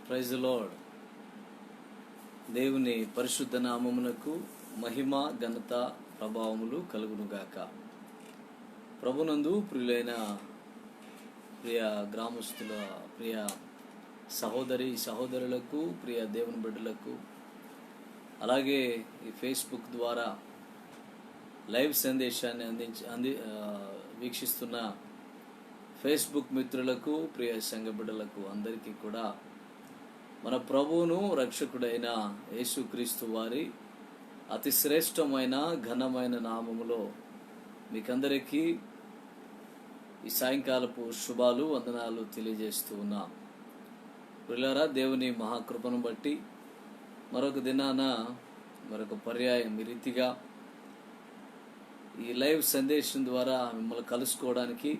Praise the lord. దేవుని పరిశుద్ధ నామమునకు మహిమ ఘనత ప్రభావములు కలుగునుగాక. ప్రభునందు ప్రియులైన ప్రియ గ్రామస్తుల, ప్రియ సహోదరులకు, ప్రియ దేవుని బిడ్డలకు, అలాగే ఈ ఫేస్బుక్ ద్వారా లైవ్ సందేశాన్ని వీక్షిస్తున్న ఫేస్బుక్ మిత్రులకు, ప్రియ సంఘ బిడ్డలకు అందరికీ కూడా మన ప్రభువును రక్షకుడైన యేసుక్రీస్తు వారి అతి శ్రేష్టమైన ఘనమైన నామములో మీకందరికీ ఈ సాయంకాలపు శుభాలు వందనాలు తెలియజేస్తూ ఉన్నాం. ప్రియులారా, దేవుని మహాకృపను బట్టి మరొక దినాన మరొక పర్యాయం ఈ రీతిగా ఈ లైవ్ సందేశం ద్వారా మిమ్మల్ని కలుసుకోవడానికి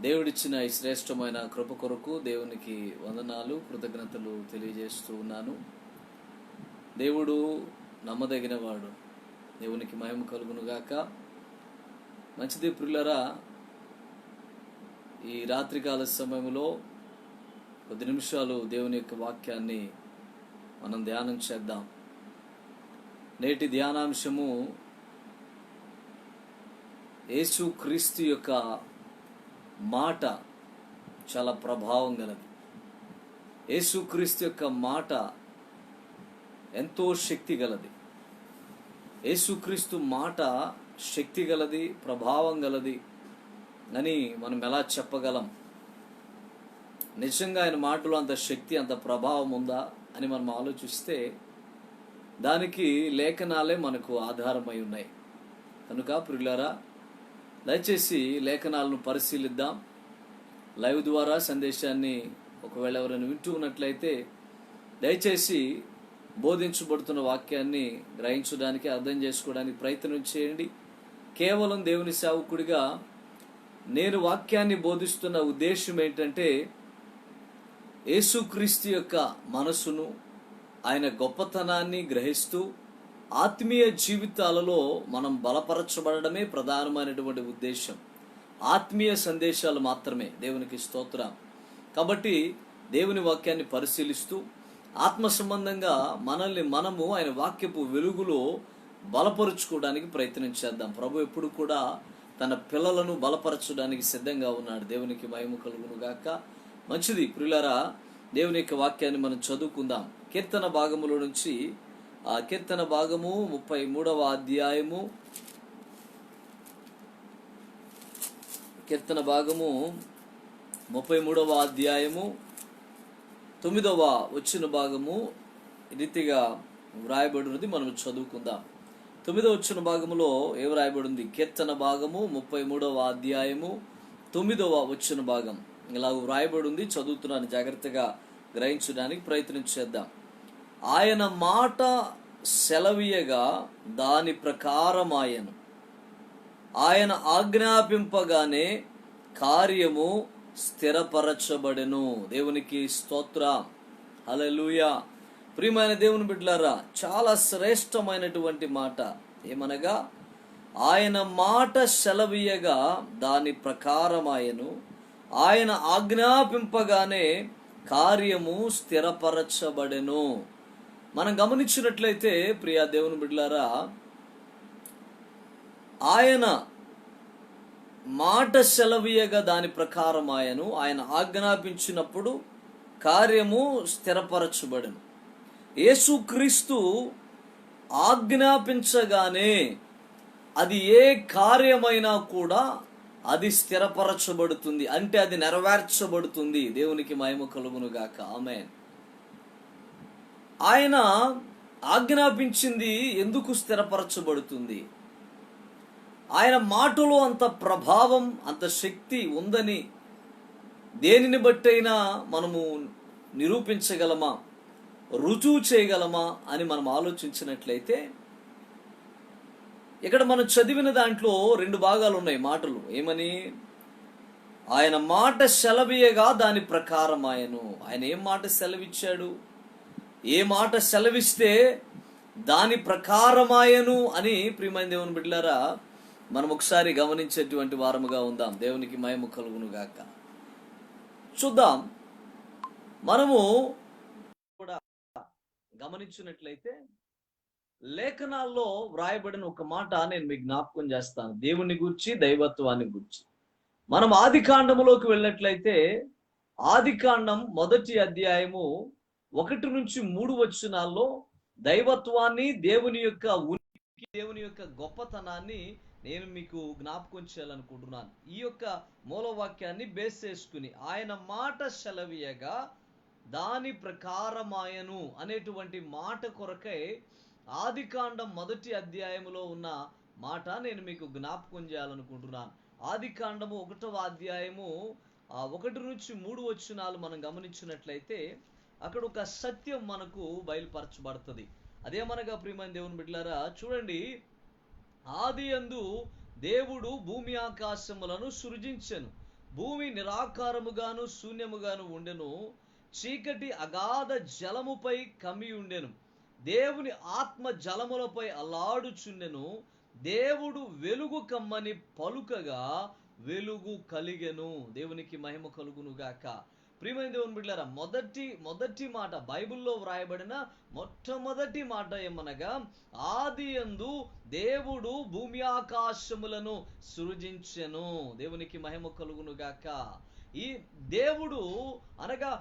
దేవుడిచ్చిన ఈ శ్రేష్టమైన కృప కొరకు దేవునికి వందనాలు, కృతజ్ఞతలు తెలియజేస్తూ ఉన్నాను. దేవుడు నమ్మదగిన వాడు. దేవునికి మహిమ కలుగునుగాక. మంచిది ప్రియులారా, ఈ రాత్రికాల సమయంలో కొద్ది నిమిషాలు దేవుని యొక్క వాక్యాన్ని మనం ధ్యానం చేద్దాం. నేటి ధ్యానాంశము యేసుక్రీస్తు యొక్క మాట చాలా ప్రభావం గలది. యేసుక్రీస్తు యొక్క మాట ఎంతో శక్తి గలది. యేసుక్రీస్తు మాట శక్తి గలది, ప్రభావం గలది అని మనం ఎలా చెప్పగలం? నిజంగా ఆయన మాటలో అంత శక్తి, అంత ప్రభావం ఉందా అని మనం ఆలోచిస్తే దానికి లేఖనాలే మనకు ఆధారమై ఉన్నాయి. కనుక ప్రియులారా, దయచేసి లేఖనాలను పరిశీలిద్దాం. లైవ్ ద్వారా సందేశాన్ని ఒకవేళ ఎవరైనా వింటూ ఉన్నట్లయితే దయచేసి బోధించబడుతున్న వాక్యాన్ని గ్రహించడానికి, అర్థం చేసుకోవడానికి ప్రయత్నం చేయండి. కేవలం దేవుని సేవకుడిగా నేను వాక్యాన్ని బోధిస్తున్న ఉద్దేశం ఏంటంటే యేసుక్రీస్తు యొక్క మనసును, ఆయన గొప్పతనాన్ని గ్రహిస్తూ ఆత్మీయ జీవితాలలో మనం బలపరచబడమే ప్రధానమైనటువంటి ఉద్దేశం. ఆత్మీయ సందేశాలు మాత్రమే. దేవునికి స్తోత్రం. కాబట్టి దేవుని వాక్యాన్ని పరిశీలిస్తూ ఆత్మ సంబంధంగా మనము ఆయన వాక్యపు వెలుగులో బలపరుచుకోవడానికి ప్రయత్నం చేద్దాం. ప్రభు ఎప్పుడు కూడా తన పిల్లలను బలపరచడానికి సిద్ధంగా ఉన్నాడు. దేవునికి మహిమ కలుగును గాక. మంచిది ప్రియులారా, దేవుని యొక్క వాక్యాన్ని మనం చదువుకుందాం. కీర్తన భాగములో నుంచి ఆ కీర్తన భాగము 33వ అధ్యాయము, కీర్తన భాగము 33వ అధ్యాయము 9వ వచన భాగము రీతిగా వ్రాయబడినది. మనం చదువుకుందాం. 9వ వచన భాగములో ఏ వ్రాయబడింది? కీర్తన భాగము 33వ అధ్యాయము 9వ వచన భాగం ఇలా వ్రాయబడింది. చదువుతున్నాను, జాగ్రత్తగా గ్రహించడానికి ప్రయత్నం చేద్దాం. ఆయన మాట సెలవీయగా దాని ప్రకారమాయను, ఆయన ఆజ్ఞాపింపగానే కార్యము స్థిరపరచబడెను. దేవునికి స్తోత్రం. హల్లెలూయా. ప్రియమైన దేవుని బిడ్డలారా, చాలా శ్రేష్టమైనటువంటి మాట. ఏమనగా ఆయన మాట సెలవీయగా దాని ప్రకారమాయను, ఆయన ఆజ్ఞాపింపగానే కార్యము స్థిరపరచబడెను. మనం గమనించినట్లయితే ప్రియా దేవుని బిడ్డలారా, ఆయన మాట సెలవీయగా దాని ప్రకారం ఆయన ఆజ్ఞాపించినప్పుడు కార్యము స్థిరపరచబడెను. యేసుక్రీస్తు ఆజ్ఞాపించగానే అది ఏ కార్యమైనా కూడా అది స్థిరపరచబడుతుంది, అంటే అది నెరవేర్చబడుతుంది. దేవునికి మహిమ కలుగును గాక. ఆమేన్. ఆయన ఆజ్ఞాపించింది ఎందుకు స్థిరపరచబడుతుంది? ఆయన మాటలో అంత ప్రభావం, అంత శక్తి ఉందని దేనిని బట్టైనా మనము నిరూపించగలమా, రుజువు చేయగలమా అని మనం ఆలోచించినట్లయితే ఇక్కడ మనం చదివిన దాంట్లో 2 భాగాలు ఉన్నాయి మాటలు. ఏమని? ఆయన మాట సెలవీయగా దాని ప్రకారం ఆయన ఏం మాట సెలవిచ్చాడు? ఏ మాట సెలవిస్తే దాని ప్రకారమాయను అని ప్రియమైన దేవుని బిడ్డలారా మనం ఒకసారి గమనించేటువంటి వారముగా ఉందాం. దేవునికి మహిమ కలుగును గాక. చూద్దాం. మనము గమనించినట్లయితే లేఖనాల్లో వ్రాయబడిన ఒక మాట నేను మీకు జ్ఞాపకం చేస్తాను, దేవుని గురించి, దైవత్వాన్ని గురించి. మనం ఆది కాండములోకి వెళ్ళినట్లయితే ఆది కాండం 1వ అధ్యాయము 1-3 వచనాల్లో దైవత్వాన్ని, దేవుని యొక్క ఉనికి, దేవుని యొక్క గొప్పతనాన్ని నేను మీకు జ్ఞాపకం చేయాలనుకుంటున్నాను. ఈ యొక్క మూలవాక్యాన్ని బేస్ చేసుకుని ఆయన మాట సెలవీయగా దాని ప్రకారమాయను అనేటువంటి మాట కొరకై ఆది కాండం 1వ అధ్యాయములో ఉన్న మాట నేను మీకు జ్ఞాపకం చేయాలనుకుంటున్నాను. ఆది కాండము 1వ అధ్యాయము 1-3 వచనాలు మనం గమనించినట్లయితే అక్కడ ఒక సత్యం మనకు బయలుపరచబడుతుంది. అదేమనగా ప్రియమైన దేవుని బిడ్డలారా, చూడండి, ఆది యందు దేవుడు భూమి ఆకాశములను సృజించెను. భూమి నిరాకారముగాను శూన్యముగాను ఉండెను. చీకటి అగాధ జలముపై కమ్మి ఉండెను. దేవుని ఆత్మ జలములపై అల్లాడుచుండెను. దేవుడు వెలుగు కమ్మని పలుకగా వెలుగు కలిగెను. దేవునికి మహిమ కలుగును గాక. ప్రియమైన దేవుని బిడ్డలారా, మొదటి మాట బైబిల్లో వ్రాయబడిన మొట్టమొదటి మాట ఏమనగా, ఆది యందు దేవుడు భూమి ఆకాశములను సృజించెను. దేవునికి మహిమ కలుగును గాక. ఈ దేవుడు అనగా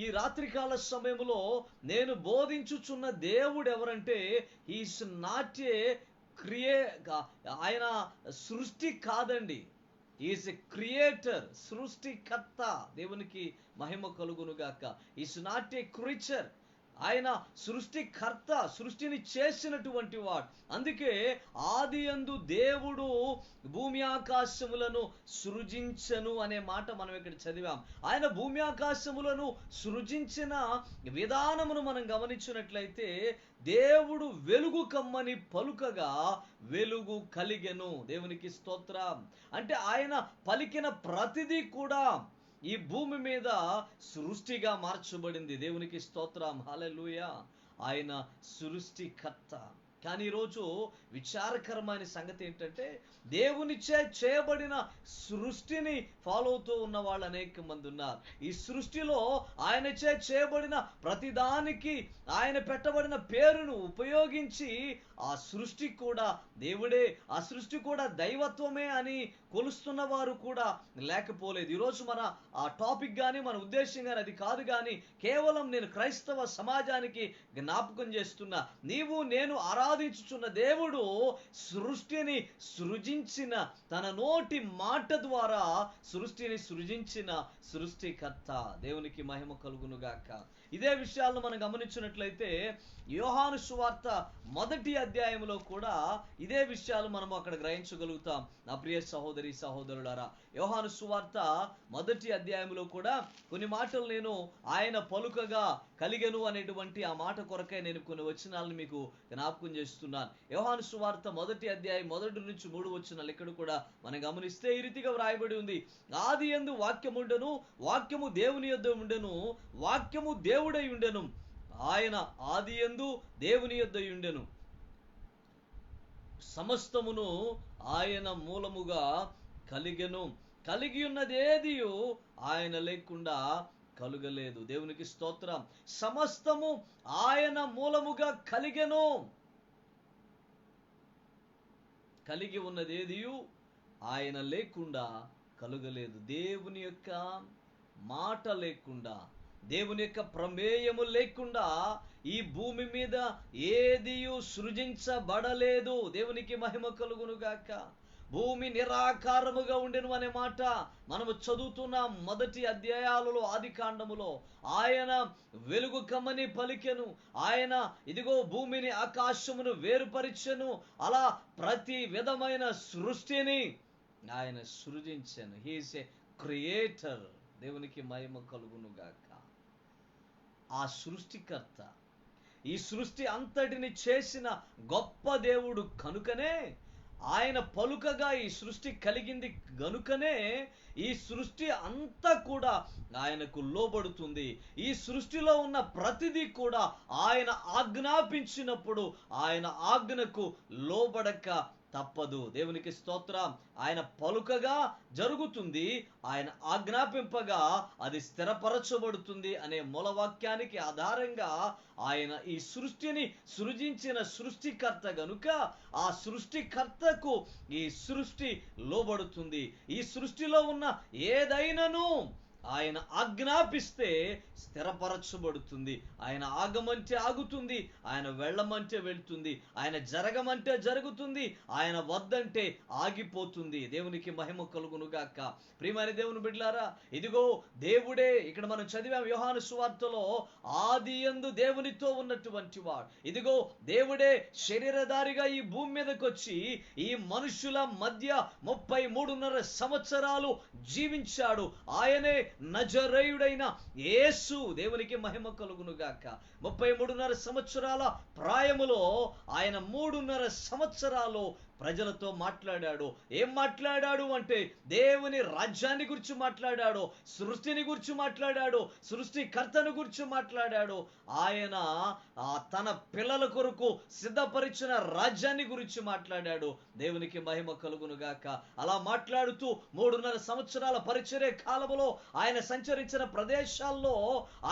ఈ రాత్రికాల సమయంలో నేను బోధించుచున్న దేవుడు ఎవరంటే, ఈస్ నాట్ ఏ ఆయన సృష్టి కాదండి, ఈజ్ ఎ క్రియేటర్, సృష్టికర్త. దేవునికి మహిమ కలుగును గాక. ఈజ్ నాట్ ఏ క్రీచర్, ఆయన సృష్టికర్త, సృష్టిని చేసినటువంటి వాడు. అందుకే ఆది యందు దేవుడు భూమి ఆకాశములను సృజించను అనే మాట మనం ఇక్కడ చదివాం. ఆయన భూమి ఆకాశములను సృజించిన విధానమును మనం గమనించినట్లయితే, దేవుడు వెలుగు కమ్మని పలుకగా వెలుగు కలిగెను. దేవునికి స్తోత్రం. అంటే ఆయన పలికిన ప్రతిదీ కూడా ఈ భూమి మీద సృష్టిగా మార్చబడింది. దేవునికి స్తోత్రం, హల్లెలూయా. ఆయన సృష్టికర్త. కానీ ఈరోజు విచారకరమైన సంగతి ఏంటంటే, దేవునిచే చేయబడిన సృష్టిని ఫాలో అవుతూ ఉన్న వాళ్ళు అనేక మంది ఉన్నారు. ఈ సృష్టిలో ఆయనచే చేయబడిన ప్రతిదానికి ఆయన పెట్టబడిన పేరును ఉపయోగించి ఆ సృష్టి కూడా దేవుడే, ఆ సృష్టి కూడా దైవత్వమే అని కొలుస్తున్న వారు కూడా లేకపోలేదు. ఈరోజు మన ఆ టాపిక్ కానీ మన ఉద్దేశం కానీ అది కాదు. కానీ కేవలం నేను క్రైస్తవ సమాజానికి జ్ఞాపకం చేస్తున్నా, నీవు నేను ఆరాధించుచున్న దేవుడు సృష్టిని సృజించిన, తన నోటి మాట ద్వారా సృష్టిని సృజించిన సృష్టికర్త. దేవునికి మహిమ కలుగును గాక. ఇదే విషయాలను మనం గమనించినట్లయితే యోహాను సువార్త 1వ అధ్యాయంలో కూడా ఇదే విషయాలు మనం అక్కడ గ్రహించగలుగుతాం. నా ప్రియ సహోదరి సహోదరులారా, యోహాను సువార్త 1వ అధ్యాయంలో కూడా కొన్ని మాటలు నేను ఆయన పలుకగా కలిగెను అనేటువంటి ఆ మాట కొరకే నేను కొన్ని వచనాలను మీకు జ్ఞాపకం చేస్తున్నాను. యోహాను సువార్త 1వ అధ్యాయం 1-3 వచనాలు ఇక్కడ కూడా మనం గమనిస్తే ఈ రీతిగా వ్రాయబడి ఉంది. ఆది యందు వాక్యము ఉండెను, వాక్యము దేవుని యొద్ద ఉండెను, వాక్యము దేవుడై ఉండెను. ఆయన ఆది యందు దేవుని యొద్ద ఉండెను. సమస్తమును ఆయన మూలముగా కలిగెను. కలిగి ఉన్నదేదియు ఆయన లేకుండా కలుగలేదు. దేవునికి స్తోత్రం. సమస్తము ఆయన మూలముగా కలిగెను. కలిగి ఉన్నదేదియు ఆయన లేకుండా కలుగలేదు. దేవుని యొక్క మాట లేకుండా, దేవుని యొక్క ప్రమేయము లేకుండా ఈ భూమి మీద ఏదియు సృజించబడలేదు. దేవునికి మహిమ కలుగును గాక. భూమి నిరాకారముగా ఉండెను అనే మాట మనము చదువుతున్న మొదటి అధ్యాయాలలో ఆది కాండములో ఆయన వెలుగు కమ్మని పలికెను. ఆయన ఇదిగో భూమిని ఆకాశమును వేరుపరిచెను. అలా ప్రతి విధమైన సృష్టిని ఆయన సృజించెను. He is a creator. దేవునికి మహిమ కలుగును గాక. ఆ సృష్టికర్త, ఈ సృష్టి అంతటిని చేసిన గొప్ప దేవుడు కనుకనే, ఆయన పలుకగా ఈ సృష్టి కలిగింది గనుకనే ఈ సృష్టి అంతా కూడా ఆయనకు లోబడుతుంది. ఈ సృష్టిలో ఉన్న ప్రతిదీ కూడా ఆయన ఆజ్ఞాపించినప్పుడు ఆయన ఆజ్ఞకు లోబడక తప్పదు. దేవునికి స్తోత్రం. ఆయన పలుకగా జరుగుతుంది, ఆయన ఆజ్ఞాపింపగా అది స్థిరపరచబడుతుంది అనే మూలవాక్యానికి ఆధారంగా ఆయన ఈ సృష్టిని సృజించిన సృష్టికర్త గనుక ఆ సృష్టికర్తకు ఈ సృష్టి లోబడుతుంది. ఈ సృష్టిలో ఉన్న ఏదైనాను ఆయన ఆజ్ఞాపిస్తే స్థిరపరచబడుతుంది. ఆయన ఆగమంటే ఆగుతుంది, ఆయన వెళ్ళమంటే వెళ్తుంది, ఆయన జరగమంటే జరుగుతుంది, ఆయన వద్దంటే ఆగిపోతుంది. దేవునికి మహిమ కలుగునుగాక. ప్రియమైన దేవుని బిడ్డలారా, ఇదిగో దేవుడే, ఇక్కడ మనం చదివాం యోహాను సువార్తలో, ఆదియందు దేవునితో ఉన్నటువంటి వాడు. ఇదిగో దేవుడే శరీరధారిగా ఈ భూమి మీదకి వచ్చి ఈ మనుషుల మధ్య 33.5 సంవత్సరాలు జీవించాడు. ఆయనే నజరేయుడైన యేసు. దేవునికి మహిమ కలుగునుగాక. 33.5 సంవత్సరాల ప్రాయములో ఆయన 3.5 సంవత్సరాలు ప్రజలతో మాట్లాడాడు. ఏం మాట్లాడాడు అంటే దేవుని రాజ్యాన్ని గురించి మాట్లాడాడు, సృష్టిని గురించి మాట్లాడాడు, సృష్టికర్తను గురించి మాట్లాడాడు. ఆయన తన పిల్లల కొరకు సిద్ధపరిచిన రాజ్యాన్ని గురించి మాట్లాడాడు. దేవునికి మహిమ కలుగునుగాక. అలా మాట్లాడుతూ 3.5 సంవత్సరాల పరిచర్య కాలములో ఆయన సంచరించిన ప్రదేశాల్లో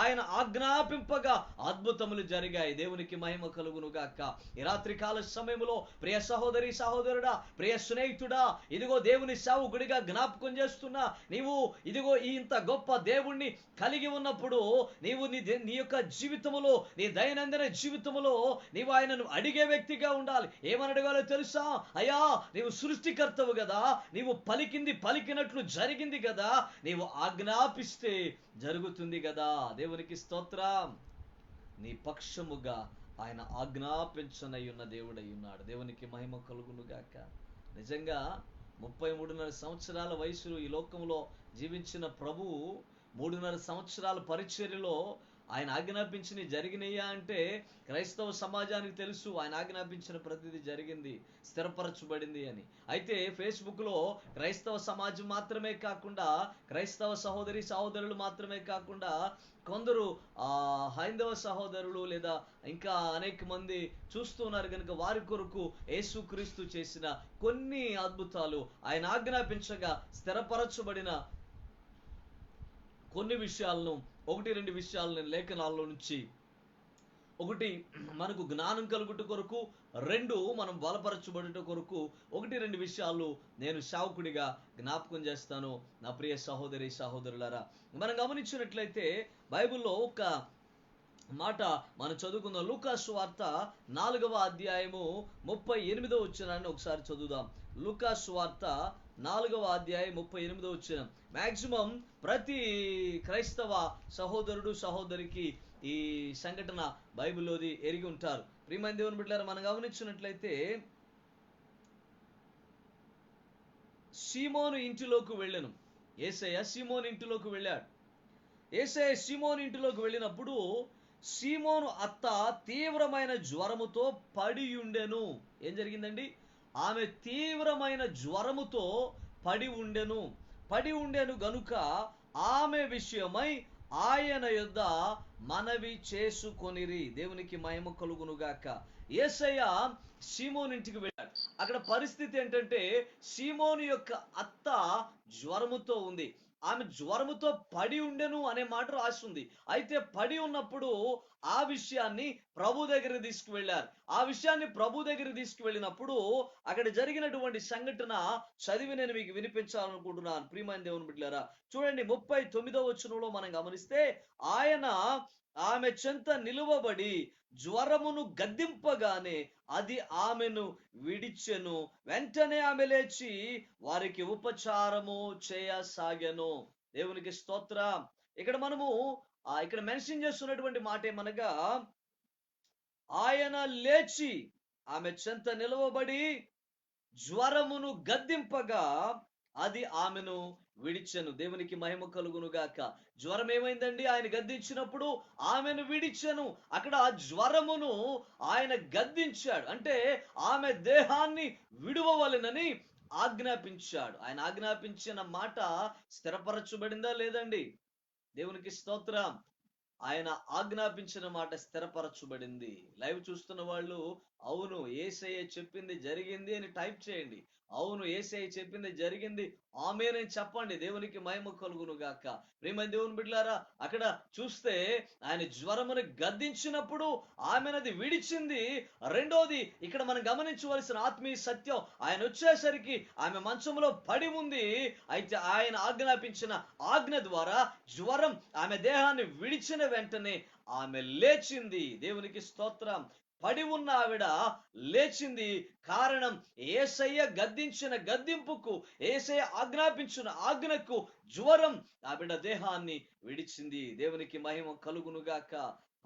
ఆయన ఆజ్ఞాపింపగా అద్భుతములు జరిగాయి. దేవునికి మహిమ కలుగునుగాక. ఈ రాత్రి కాల సమయంలో ప్రియ సహోదరి సహోదరుడా, ప్రియ స్నేహితుడా, ఇదిగో దేవుని సేవకుడిగా జ్ఞాపకం చేస్తున్నా, నీవు ఇదిగో ఇంత గొప్ప దేవుణ్ణి కలిగి ఉన్నప్పుడు నీవు నీ యొక్క జీవితములో, నీ దైనందిన జీవితములో నీవు ఆయనను అడిగే వ్యక్తిగా ఉండాలి. ఏమని అడగాలో తెలుసా? అయ్యా, నీవు సృష్టికర్తవు కదా, నీవు పలికింది పలికినట్లు జరిగింది కదా, నీవు ఆజ్ఞాపిస్తే జరుగుతుంది కదా. దేవునికి స్తోత్రం. నీ పక్షముగా ఆయన ఆజ్ఞాపించనయ్యున్న దేవుడై ఉన్నాడు. దేవునికి మహిమ కలుగునుగాక. నిజంగా 33.5 సంవత్సరాల వయసులో ఈ లోకంలో జీవించిన ప్రభువు 3.5 సంవత్సరాల పరిచర్యలో ఆయన ఆజ్ఞాపించిన జరిగినయ్యా అంటే క్రైస్తవ సమాజానికి తెలుసు ఆయన ఆజ్ఞాపించిన ప్రతిదీ జరిగింది, స్థిరపరచబడింది అని. అయితే ఫేస్బుక్లో క్రైస్తవ సమాజం మాత్రమే కాకుండా, క్రైస్తవ సహోదరి సహోదరులు మాత్రమే కాకుండా, కొందరు హైందవ సహోదరులు లేదా ఇంకా అనేక మంది చూస్తున్నారు కనుక వారి కొరకు యేసుక్రీస్తు చేసిన కొన్ని అద్భుతాలు, ఆయన ఆజ్ఞాపించగా స్థిరపరచబడిన కొన్ని విషయాలను, 1-2 విషయాలను లేఖనాల్లో నుంచి, 1 మనకు జ్ఞానం కలుగుట కొరకు, 2 మనం బలపరచబడుట కొరకు 1-2 విషయాలు నేను సేవకుడిగా జ్ఞాపకం చేస్తాను. నా ప్రియ సహోదరి సహోదరులారా, మనం గమనించినట్లయితే బైబిల్లో ఒక మాట మనం చదువుకుందాం. లూకాసు వార్త 4వ అధ్యాయము 38వ వచనాన్ని ఒకసారి చదువుదాం. లూకాసు వార్త 4వ అధ్యాయం 38వ వచనం. మాక్సిమం ప్రతి క్రైస్తవ సహోదరుడు సహోదరికి ఈ సంఘటన బైబిల్లోది ఎరిగి ఉంటారు. ప్రియమైన దేవుని బిడ్డలారా, మనం గమనించినట్లయితే సీమోను ఇంటిలోకి వెళ్ళాను. యేసయ్య సీమోను ఇంటిలోకి వెళ్ళాడు. యేసయ్య సీమోను ఇంటిలోకి వెళ్ళినప్పుడు సీమోను అత్త తీవ్రమైన జ్వరముతో పడి ఉండెను. ఏం జరిగిందండి? ఆమె తీవ్రమైన జ్వరముతో పడి ఉండెను గనుక ఆమె విషయమై ఆయన యొద్ద మనవి చేసుకొనిరి. దేవునికి మహిమ కలుగునుగాక. యేసయ్య సీమోను ఇంటికి వెళ్ళాడు. అక్కడ పరిస్థితి ఏంటంటే, సీమోను యొక్క అత్త జ్వరముతో ఉంది. ఆమె జ్వరముతో పడి ఉండెను అనే మాట రాసి ఉంది. అయితే పడి ఉన్నప్పుడు ఆ విషయాన్ని ప్రభు దగ్గర తీసుకువెళ్ళారు. ఆ విషయాన్ని ప్రభు దగ్గర తీసుకువెళ్ళినప్పుడు అక్కడ జరిగినటువంటి సంఘటన చదివి నేను మీకు వినిపించాలనుకుంటున్నాను. ప్రియమైన దేవుని బిడ్డలారా, చూడండి 39వ వచనంలో మనం గమనిస్తే, ఆయన ఆమె చెంత నిలువబడి జ్వరమును గద్దింపగానే అది ఆమెను విడిచెను. వెంటనే ఆమె లేచి వారికి ఉపచారము చేయసాగెను. దేవునికి స్తోత్రం. ఇక్కడ మనము ఇక్కడ మెన్షన్ చేస్తున్నటువంటి మాట ఏమనగా, ఆయన లేచి ఆమె చెంత నిలవబడి జ్వరమును గద్దింపగా అది ఆమెను విడిచెను. దేవునికి మహిమ కలుగునుగాక. జ్వరం ఏమైందండి? ఆయన గద్దించినప్పుడు ఆమెను విడిచెను. అక్కడ జ్వరమును ఆయన గద్దించాడు, అంటే ఆమె దేహాన్ని విడువవలెనని ఆజ్ఞాపించాడు. ఆయన ఆజ్ఞాపించిన మాట స్థిరపరచబడిందా లేదండి? దేవునికి స్తోత్రం. ఆయన ఆజ్ఞాపించిన మాట స్థిరపరచబడింది. లైవ్ చూస్తున్న వాళ్ళు అవును యేసయ్య చెప్పింది జరిగింది అని టైప్ చేయండి. అవును యేసయ్య చెప్పింది జరిగింది ఆమేన్ అని చెప్పండి. దేవునికి మహిమ కలుగును గాక. ప్రియమైన దేవుని బిడ్డలారా, అక్కడ చూస్తే ఆయన జ్వరమును గద్దించినప్పుడు ఆమెనది విడిచింది. రెండోది ఇక్కడ మనం గమనించవలసిన ఆత్మీయ సత్యం, ఆయన వచ్చేసరికి ఆమె మంచంలో పడి ఉంది. అయితే ఆయన ఆజ్ఞాపించిన ఆజ్ఞ ద్వారా జ్వరం ఆమె దేహాన్ని విడిచిన వెంటనే ఆమె లేచింది. దేవునికి స్తోత్రం. పడి ఉన్న ఆవిడ లేచింది. కారణం, యేసయ్య గద్దించిన గద్దింపుకు, యేసయ్య ఆజ్ఞాపించిన ఆజ్ఞకు జ్వరం ఆవిడ దేహాన్ని విడిచింది. దేవునికి మహిమ కలుగును గాక.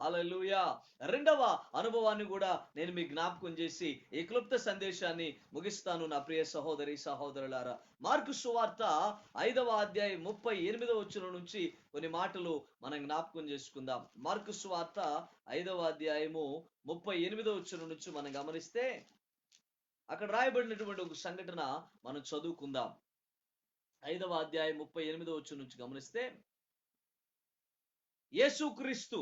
హల్లెలూయా. రెండవ అనుభవాన్ని కూడా నేను మీకు జ్ఞాపకం చేసి ఈ క్లుప్త సందేశాన్ని ముగిస్తాను నా ప్రియ సహోదరి సహోదరులారా. మార్కు సువార్త 5వ అధ్యాయం 38వ వచనం నుంచి కొన్ని మాటలు మనం జ్ఞాపకం చేసుకుందాం. మార్కు సువార్త 5వ అధ్యాయము 38వ వచనం నుంచి మనం గమనిస్తే అక్కడ రాయబడినటువంటి ఒక సంఘటన మనం చదువుకుందాం. 5వ అధ్యాయం 38వ వచనం నుంచి గమనిస్తే, యేసుక్రీస్తు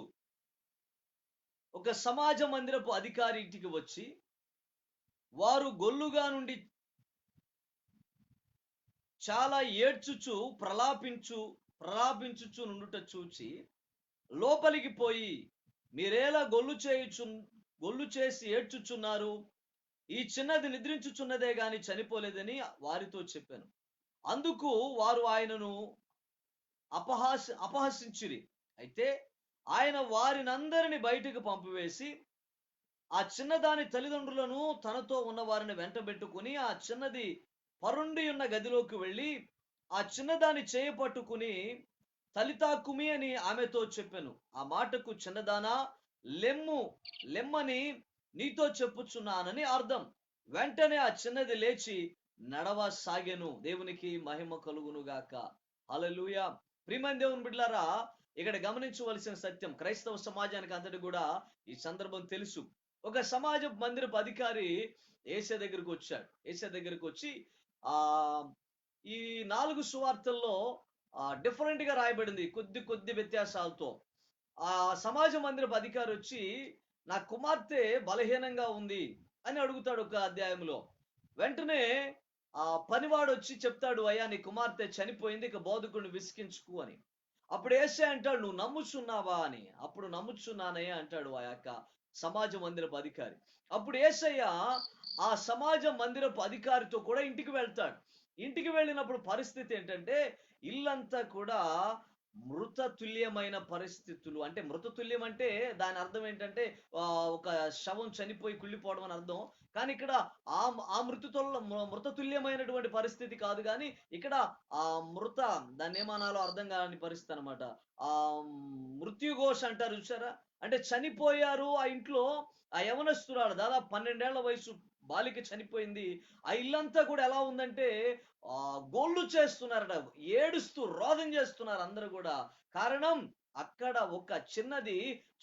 ఒక సమాజ మందిరపు అధికారి ఇంటికి వచ్చి, వారు గొల్లుగా నుండి చాలా ఏడ్చుచు ప్రలాపించుచు నుండుట చూచి లోపలికి పోయి, మీరేలా గొల్లు చేసి ఏడ్చుచున్నారు? ఈ చిన్నది నిద్రించుచున్నదే గాని చనిపోలేదని వారితో చెప్పాను. అందుకు వారు ఆయనను అపహసించిరి. అయితే ఆయన వారినందరిని బయటకు పంపివేసి ఆ చిన్నదాని తల్లిదండ్రులను తనతో ఉన్న వారిని వెంటబెట్టుకుని ఆ చిన్నది పరుండి ఉన్న గదిలోకి వెళ్ళి ఆ చిన్నదాని చేయ పట్టుకుని తలితాకుమి అని ఆమెతో చెప్పాను. ఆ మాటకు చిన్నదానా లెమ్మని నీతో చెప్పుచున్నానని అర్థం. వెంటనే ఆ చిన్నది లేచి నడవసాగెను. దేవునికి మహిమ కలుగును గాక. హల్లెలూయా. ప్రియమైన దేవుని బిడ్డలారా, ఇక్కడ గమనించవలసిన సత్యం, క్రైస్తవ సమాజానికి అంతటి కూడా ఈ సందర్భం తెలుసు. ఒక సమాజ మందిరపు అధికారి యేసయ్య దగ్గరికి వచ్చాడు. యేసయ్య దగ్గరికి వచ్చి ఆ ఈ 4 సువార్తల్లో డిఫరెంట్ గా రాయబడింది కొద్ది వ్యత్యాసాలతో. ఆ సమాజ మందిరపు అధికారి వచ్చి, నా కుమార్తె బలహీనంగా ఉంది అని అడుగుతాడు ఒక అధ్యాయంలో. వెంటనే ఆ పనివాడు వచ్చి చెప్తాడు, అయ్యా నీ కుమార్తె చనిపోయింది, ఇక బోధకుడిని విసికించుకు అని. అప్పుడు యేసయ్య అంటాడు, నువ్వు నమ్ముచున్నావా అని. అప్పుడు నమ్ముచున్నానయ్యా అంటాడు ఆ యొక్క సమాజ మందిరపు అధికారి. అప్పుడు యేసయ్య ఆ సమాజ మందిరపు అధికారితో కూడా ఇంటికి వెళ్తాడు. ఇంటికి వెళ్ళినప్పుడు పరిస్థితి ఏంటంటే, ఇల్లంతా కూడా మృతతుల్యమైన పరిస్థితులు. అంటే మృతతుల్యం అంటే దాని అర్థం ఏంటంటే ఒక శవం చనిపోయి కుళ్ళిపోవడం అని అర్థం. కానీ ఇక్కడ ఆ మృతతుల్యమైనటువంటి పరిస్థితి కాదు గాని, ఇక్కడ ఆ మృత దాన్ని ఏమనాలో అర్థం కాని పరిస్థితి అనమాట. ఆ మృత్యుఘోష అంటారు చూసారా? అంటే చనిపోయారు ఆ ఇంట్లో. ఆ యవనస్తురాలు దాదాపు 12 ఏళ్ల వయసు బాలిక చనిపోయింది. ఆ ఇల్లంతా కూడా ఎలా ఉందంటే గోళ్ళు చేస్తున్నారట, ఏడుస్తూ రోదన చేస్తున్నారు అందరూ కూడా. కారణం, అక్కడ ఒక చిన్నది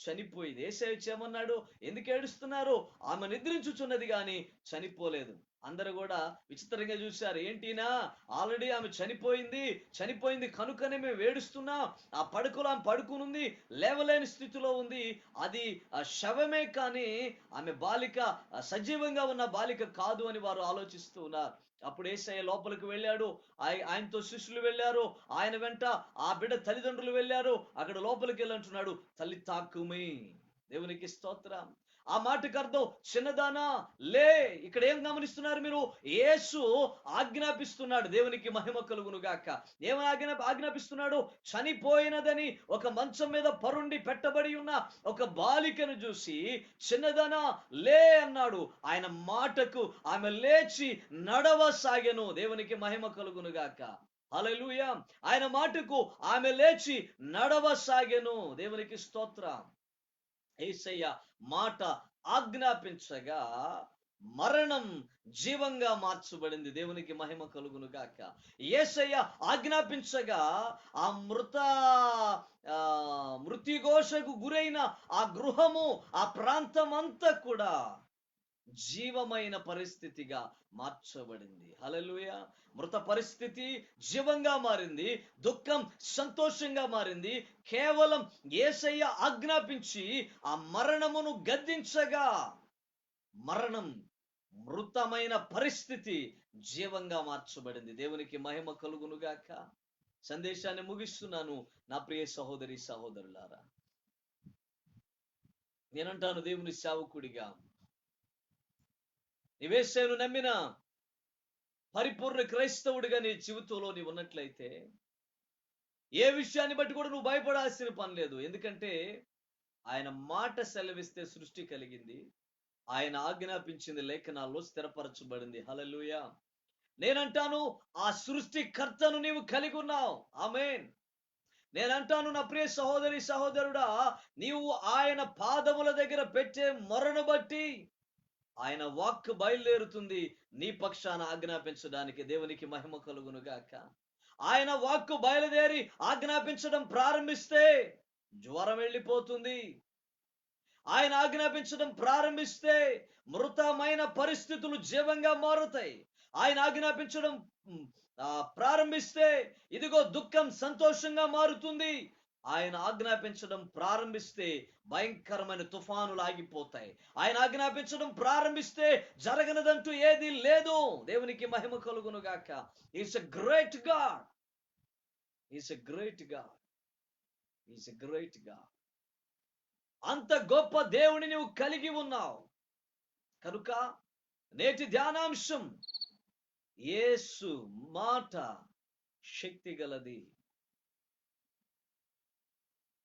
చనిపోయింది. యేసయ్య వచ్చి ఏమన్నాడు? ఎందుకు ఏడుస్తున్నారు? ఆమె నిద్రించుచున్నది గాని చనిపోలేదు. అందరూ కూడా విచిత్రంగా చూశారు. ఏంటినా, ఆల్రెడీ ఆమె చనిపోయింది కనుకనే మేము ఏడుస్తున్నాం. ఆ పడుకలో ఆమె పడుకునుంది, లేవలేని స్థితిలో ఉంది. అది శవమే కానీ ఆమె బాలిక సజీవంగా ఉన్న బాలిక కాదు అని వారు ఆలోచిస్తూ ఉన్నారు. అప్పుడు యేసయ్య లోపలికి వెళ్ళాడు. ఆయనతో శిష్యులు వెళ్ళారు. ఆయన వెంట ఆ బిడ్డ తల్లిదండ్రులు వెళ్ళారు. అక్కడ లోపలికి వెళ్ళి అంటున్నాడు, తల్లి తాకుమి. దేవునికి స్తోత్రం. ఆ మాటకు అర్థం, చిన్నదానా లే. ఇక్కడ ఏం గమనిస్తున్నారు మీరు? యేసు ఆజ్ఞాపిస్తున్నాడు. దేవునికి మహిమ కలుగును గాక. ఏమని ఆజ్ఞాపిస్తున్నాడు? చనిపోయినదని ఒక మంచం మీద పరుండి పెట్టబడి ఉన్న ఒక బాలికను చూసి, చిన్నదానా లే అన్నాడు. ఆయన మాటకు ఆమె లేచి నడవసాగెను. దేవునికి మహిమ కలుగును గాక. హల్లెలూయా. ఆయన మాటకు ఆమె లేచి నడవసాగెను. దేవునికి స్తోత్రం. యేసయ్య మాట ఆజ్ఞాపించగా మరణం జీవంగా మార్చబడింది. దేవునికి మహిమ కలుగును గాక. యేసయ్య ఆజ్ఞాపించగా ఆ మృత్యుఘోషకు గురైన ఆ గృహము, ఆ ప్రాంతం అంతా కూడా జీవమైన పరిస్థితిగా మార్చబడింది. హల్లెలూయా. మృత పరిస్థితి జీవంగా మారింది. దుఃఖం సంతోషంగా మారింది. కేవలం యేసయ్య ఆజ్ఞాపించి ఆ మరణమును గద్దించగా మరణం, మృతమైన పరిస్థితి జీవంగా మార్చబడింది. దేవునికి మహిమ కలుగునుగాక. సందేశాన్ని ముగిస్తున్నాను నా ప్రియ సహోదరి సహోదరులారా. నేనంటాను దేవుని సేవకుడిగా, నీవేసేను నమ్మిన పరిపూర్ణ క్రైస్తవుడిగా నీ జీవితంలో నీవు ఉన్నట్లయితే ఏ విషయాన్ని బట్టి కూడా నువ్వు భయపడాల్సిన పని లేదు. ఎందుకంటే ఆయన మాట సెలవిస్తే సృష్టి కలిగింది, ఆయన ఆజ్ఞాపించింది లేఖనాల్లో స్థిరపరచబడింది. హల్లెలూయా. నేనంటాను ఆ సృష్టికర్తను నీవు కలిగి ఉన్నావు. ఆమేన్. నేనంటాను నా ప్రియ సహోదరి సహోదరుడా, నీవు ఆయన పాదముల దగ్గర పెట్టే మొరను బట్టి ఆయన వాక్ బయలుదేరుతుంది నీ పక్షాన ఆజ్ఞాపించడానికి. దేవునికి మహిమ కలుగును గాక. ఆయన వాక్కు బయలుదేరి ఆజ్ఞాపించడం ప్రారంభిస్తే జ్వరం వెళ్ళిపోతుంది. ఆయన ఆజ్ఞాపించడం ప్రారంభిస్తే మృతమైన పరిస్థితులు జీవంగా మారుతాయి. ఆయన ఆజ్ఞాపించడం ప్రారంభిస్తే ఇదిగో దుఃఖం సంతోషంగా మారుతుంది. ఆయన ఆజ్ఞాపించడం ప్రారంభిస్తే భయంకరమైన తుఫానులు ఆగిపోతాయి. ఆయన ఆజ్ఞాపించడం ప్రారంభిస్తే జరగనదంటూ ఏది లేదు. దేవునికి మహిమ కలుగును గాక. Is a great God. Is a great God. Is a great God. అంత గొప్ప దేవుని నువ్వు కలిగి ఉన్నావు కనుక నేటి ధ్యానాంశం, యేసు మాట శక్తి గలది.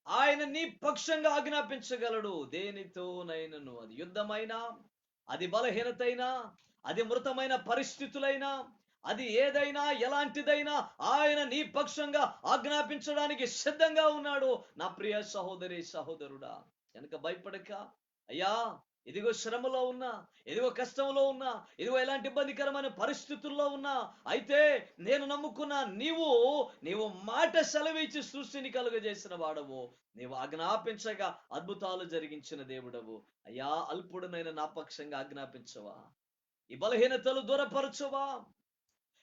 ఆయన నీ పక్షంగా ఆజ్ఞాపించగలడు దేనితోనైనను. అది యుద్ధమైనా, అది బలహీనతైనా, అది మృతమైన పరిస్థితులైనా, అది ఏదైనా ఎలాంటిదైనా ఆయన నీ పక్షంగా ఆజ్ఞాపించడానికి సిద్ధంగా ఉన్నాడు నా ప్రియ సహోదరి సహోదరుడా. కనుక భయపడక, అయ్యా ఇదిగో శ్రమలో ఉన్నా, ఇదిగో కష్టంలో ఉన్నా, ఇదిగో ఎలాంటి ఇబ్బందికరమైన పరిస్థితుల్లో ఉన్నా, అయితే నేను నమ్ముకున్న నీవు మాట సెలవిచ్చి సృష్టిని కలుగజేసిన వాడవు. నీవు ఆజ్ఞాపించగా అద్భుతాలు జరిగించిన దేవుడవు. అయ్యా అల్పుడునైన నా పక్షంగా ఆజ్ఞాపించవా? ఈ బలహీనతలు దూరపరచవా?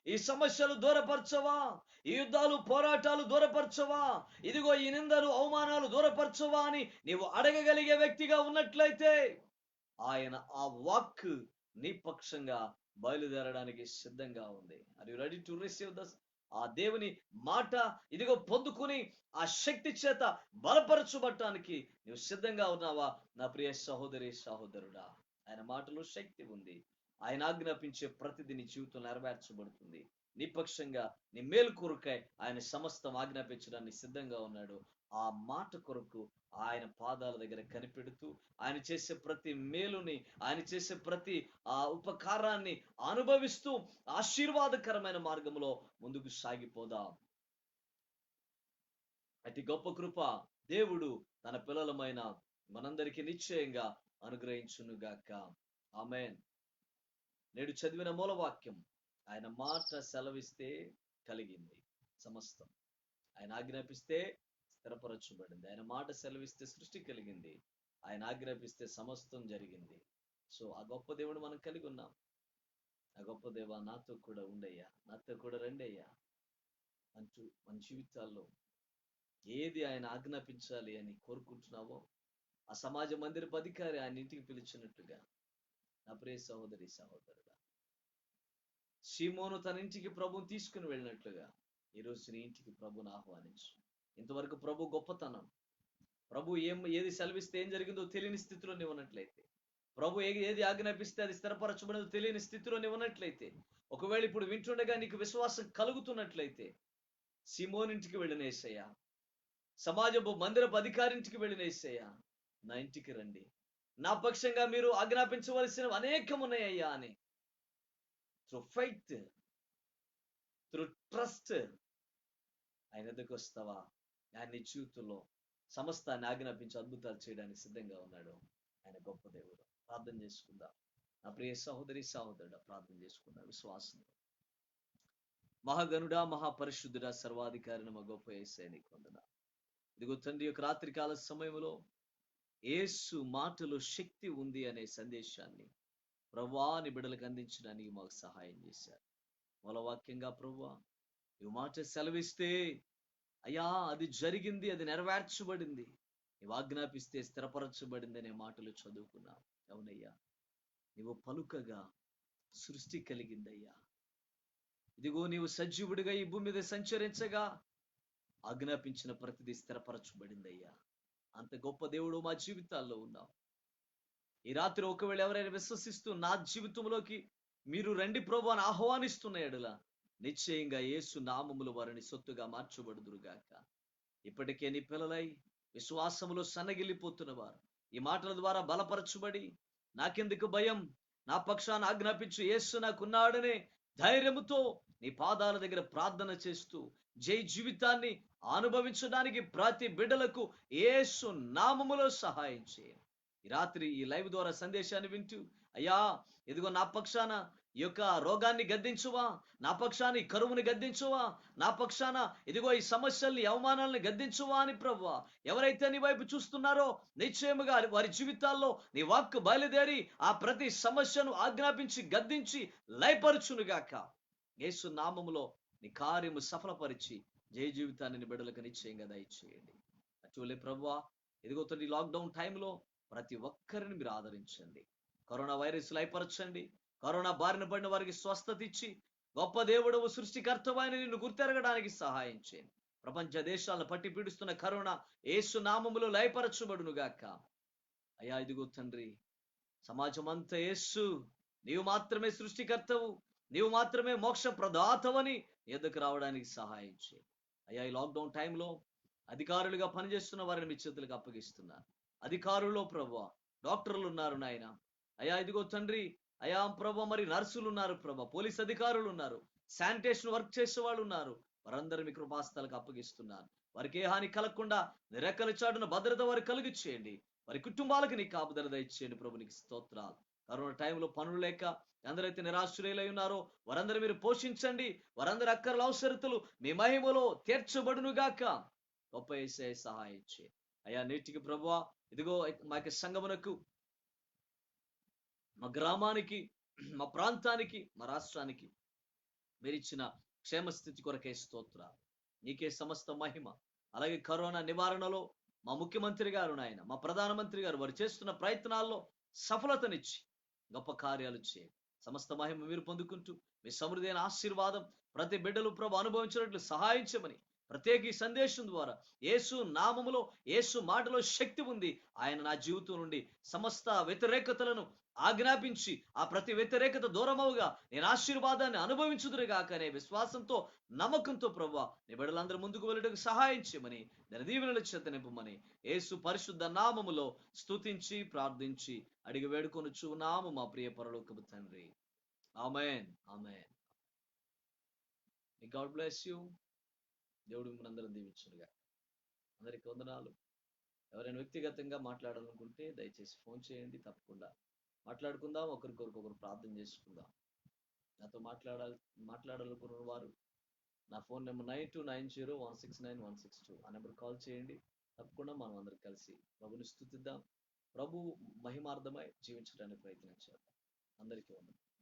ఈ సమస్యలు దూరపరచవా? ఈ యుద్ధాలు పోరాటాలు దూరపరచవా? ఇదిగో ఈ నిందలు అవమానాలు దూరపరచవా అని నీవు అడగగలిగే వ్యక్తిగా ఉన్నట్లయితే ఆయన ఆ వాక్ నీ పక్షంగా బయలుదేరడానికి సిద్ధంగా ఉంది. Are you ready to receive this? ఆ దేవుని మాట ఇదిగో పొందుకుని ఆ శక్తి చేత బలపరచబడటానికి నువ్వు సిద్ధంగా ఉన్నావా నా ప్రియ సహోదరి సహోదరుడా? ఆయన మాటలో శక్తి ఉంది. ఆయన ఆజ్ఞాపించే ప్రతిదీ నీ జీవితంలో నెరవేర్చబడుతుంది. నీ పక్షంగా నీ మేలు కొరకై ఆయన సమస్తం ఆజ్ఞాపించడానికి సిద్ధంగా ఉన్నాడు. ఆ మాట కొరకు ఆయన పాదాల దగ్గర కనిపెడుతూ ఆయన చేసే ప్రతి మేలుని, ఆయన చేసే ప్రతి ఉపకారాన్ని అనుభవిస్తూ ఆశీర్వాదకరమైన మార్గంలో ముందుకు సాగిపోదాం. అతి గొప్ప కృప దేవుడు తన పిల్లలమైన మనందరికీ నిశ్చయంగా అనుగ్రహించునుగాక. ఆమేన్. నేడు చదివిన మూలవాక్యం, ఆయన మాట సెలవిస్తే కలిగింది సమస్తం. ఆయన ఆజ్ఞాపిస్తే స్థిరపరచబడింది. ఆయన మాట సెలవిస్తే సృష్టి కలిగింది. ఆయన ఆజ్ఞాపిస్తే సమస్తం జరిగింది. సో ఆ గొప్ప దేవుడు మనం కలిగి ఉన్నాం. ఆ గొప్ప దేవా నాతో కూడా ఉండయ్యా, నాతో కూడా రండయ్యా అంటూ మన జీవితాల్లో ఏది ఆయన ఆజ్ఞాపించాలి అని కోరుకుంటున్నావో ఆ సమాజ మందిరపు అధికారి ఆయన ఇంటికి పిలిచినట్టుగా నా ప్రియ సహోదరి సహోదరుడా, సీమోను తన ఇంటికి ప్రభుని తీసుకుని వెళ్ళినట్లుగా ఈరోజు నీ ఇంటికి ప్రభుని ఆహ్వానించు. ఇంతవరకు ప్రభు గొప్పతనం, ప్రభు ఏది సెలవిస్తే ఏం జరిగిందో తెలియని స్థితిలో నీవు ఉన్నట్లయితే, ప్రభు ఏది ఆజ్ఞాపిస్తే అది స్థిరపరచబడదో తెలియని స్థితిలో నీవు ఉన్నట్లయితే, ఒకవేళ ఇప్పుడు వింటుండగా నీకు విశ్వాసం కలుగుతున్నట్లయితే, సీమోనింటికి వెళ్ళిన యేసయ్యా, సమాజపు మందిరపు అధికారింటికి వెళ్ళిన యేసయ్యా, నా ఇంటికి రండి, నా పక్షంగా మీరు ఆజ్ఞాపించవలసిన అనేకం ఉన్నాయ్యా అని త్రూ ఫెయిత్, త్రూ ట్రస్ట్ ఆయన ఎదుకు వస్తావా? ఆయన నీ జీవితంలో సమస్తాన్ని ఆజ్ఞాపించి అద్భుతాలు చేయడానికి సిద్ధంగా ఉన్నాడు. ఆయన గొప్ప దేవుడు. ప్రార్థన చేసుకుందాం. నా ప్రియ సహోదరి సహోదరుడా, ప్రార్థన చేసుకుందాం విశ్వాసం. మహాగణుడా, మహాపరిశుద్ధుడా, సర్వాధికారిని మా గొప్ప యేసయ్య నీకు వందనాలు. ఇదిగో తండ్రి యొక్క రాత్రికాల సమయంలో యేసు మాటలో శక్తి ఉంది అనే సందేశాన్ని ప్రభువా నీ బిడ్డలకు అందించడానికి మాకు సహాయం చేశారు. మూలవాక్యంగా ప్రభువా ఈ మాట సెలవిస్తే అయ్యా అది జరిగింది, అది నెరవేర్చబడింది, నీవు ఆజ్ఞాపిస్తే స్థిరపరచబడింది అనే మాటలు చదువుకున్నాం. అవునయ్యా, నీవు పలుకగా సృష్టి కలిగిందయ్యా. ఇదిగో నీవు సజీవుడిగా ఈ భూమి మీద సంచరించగా ఆజ్ఞాపించిన ప్రతిదీ స్థిరపరచబడిందయ్యా. అంత గొప్ప దేవుడు మా జీవితాల్లో ఉన్నావు. ఈ రాత్రి ఒకవేళ ఎవరైనా విశ్వసిస్తూ నా జీవితంలోకి మీరు రండి ప్రభు అని ఆహ్వానిస్తున్న ఎడల నిశ్చయంగా యేసు నామములు వారిని సొత్తుగా మార్చబడుదురుగాక. ఇప్పటికే నీ పిల్లలై విశ్వాసములో సన్నగిల్లిపోతున్న వారు ఈ మాటల ద్వారా బలపరచబడి నాకెందుకు భయం, నా పక్షాన ఆజ్ఞాపించు యేసు నాకున్నాడనే ధైర్యముతో నీ పాదాల దగ్గర ప్రార్థన చేస్తూ జై జీవితాన్ని అనుభవించడానికి ప్రతి బిడ్డలకు యేసు నామములో సహాయం చేయండి. ఈ రాత్రి ఈ లైవ్ ద్వారా సందేశాన్ని వింటూ అయ్యా ఇదిగో నా పక్షాన ఈ యొక్క రోగాన్ని గద్దించువా, నా పక్షాన ఈ కరువుని గద్దించువా, నా పక్షాన ఇదిగో ఈ సమస్యల్ని అవమానాలను గద్దించువా అని ప్రభువా ఎవరైతే నీ వైపు చూస్తున్నారో నిశ్చయముగా వారి జీవితాల్లో నీ వాక్కు బయలుదేరి ఆ ప్రతి సమస్యను ఆజ్ఞాపించి గద్దించి లయపరచునుగాక. యేసు నామములో నీ కార్యము సఫలపరిచి జయ జీవితాన్ని నీ బిడ్డలకు నిశ్చయంగా దయచేయండి. అటువలే ప్రభువా ఇదిగో ఈ లాక్డౌన్ టైంలో ప్రతి ఒక్కరిని మీరు ఆదరించండి. Corona virus లయపరచండి. కరోనా బారిన పడిన వారికి స్వస్థత ఇచ్చి గొప్ప దేవుడవు సృష్టికర్తవైన నిన్ను గుర్తెరగడానికి సహాయం చేయండి. ప్రపంచ దేశాలను పట్టి పీడిస్తున్న కరోనా యేసు నామములో లయపరచబడునుగాక. అయ్యా ఇదిగో తండ్రి సమాజం అంతా యేసు నీవు మాత్రమే సృష్టికర్తవు, నీవు మాత్రమే మోక్ష ప్రదాతవని ఎద్దకు రావడానికి సహాయం చేయి. అయ్యా ఈ లాక్డౌన్ టైంలో అధికారులుగా పనిచేస్తున్న వారిని మీ చేతులకు అప్పగిస్తున్నారు. అధికారుల్లో ప్రభు డాక్టర్లు ఉన్నారు నాయన. అయ్యా ఇదిగో తండ్రి అయా ప్రభు మరి నర్సులు ఉన్నారు ప్రభు, పోలీస్ అధికారులు ఉన్నారు, శానిటేషన్ వర్క్ చేసే వాళ్ళు ఉన్నారు. వారందరూ మీ కృపాస్థలకు అప్పగిస్తున్నారు. వారికి ఏ హాని కలగకుండా రెక్కల చాటున భద్రత వారు కలుగు చేయండి. వారి కుటుంబాలకు నీ కాపుదల దయచేయండి ప్రభు, నీకు స్తోత్రాలు. కరోనా టైంలో పనులు లేక ఎందరైతే నిరాశ్రయులై ఉన్నారో వారందరూ మీరు పోషించండి. వారందరి అక్కర్ల అవసరతలు మీ మహిమలో తీర్చబడునుగాక. గొప్ప యేసయ్య సహాయం చేయండి. అయ్యా నేటికి ప్రభువా ఇదిగో మా యొక్క సంఘమునకు, మా గ్రామానికి, మా ప్రాంతానికి, మా రాష్ట్రానికి మీరిచ్చిన క్షేమస్థితి కొరకే స్తోత్రాలు. నీకే సమస్త మహిమ. అలాగే కరోనా నివారణలో మా ముఖ్యమంత్రి గారు నాయన, మా ప్రధానమంత్రి గారు వారు చేస్తున్న ప్రయత్నాల్లో సఫలతనిచ్చి గొప్ప కార్యాలు చేయండి. సమస్త మహిమ మీరు పొందుకుంటూ మీ సమృద్ధి అయిన ఆశీర్వాదం ప్రతి బిడ్డలు ప్రభు అనుభవించినట్లు సహాయం చేయమని ప్రత్యేక ఈ సందేశం ద్వారా యేసు నామములో యేసు మాటలో శక్తి ఉంది. ఆయన నా జీవితం నుండి సమస్త వ్యతిరేకతలను ఆజ్ఞాపించి ఆ ప్రతి వ్యతిరేకత దూరమవుగా నేను ఆశీర్వాదాన్ని అనుభవించుదురుగాక అనే విశ్వాసంతో నమ్మకంతో ప్రభువా నీ బిడ్డలందరూ ముందుకు వెళ్ళడానికి సహాయం చేయమని దాని దీవెనల చేత నింపమని యేసు పరిశుద్ధ నామములో స్తుతించి ప్రార్థించి అడిగి వేడుకొనుచు నాము మా ప్రియ పరలోకపు తండ్రి. Amen amen. God bless you. దేవుడు మిమ్మల్ని అందరం దీవించునుగా. అందరికి వందనాలు. ఎవరైనా వ్యక్తిగతంగా మాట్లాడాలనుకుంటే దయచేసి ఫోన్ చేయండి. తప్పకుండా మాట్లాడుకుందాం, ఒకరికొకరు ప్రార్థన చేసుకుందాం. నాతో మాట్లాడాలనుకున్న వారు నా ఫోన్ నెంబర్ 9290169162 ఆ నెంబర్ కాల్ చేయండి. తప్పకుండా మనం అందరం కలిసి ప్రభుని స్తుతిద్దాం, ప్రభు మహిమార్థమై జీవించడానికి ప్రయత్నం చేద్దాం. అందరికీ వందనాలు.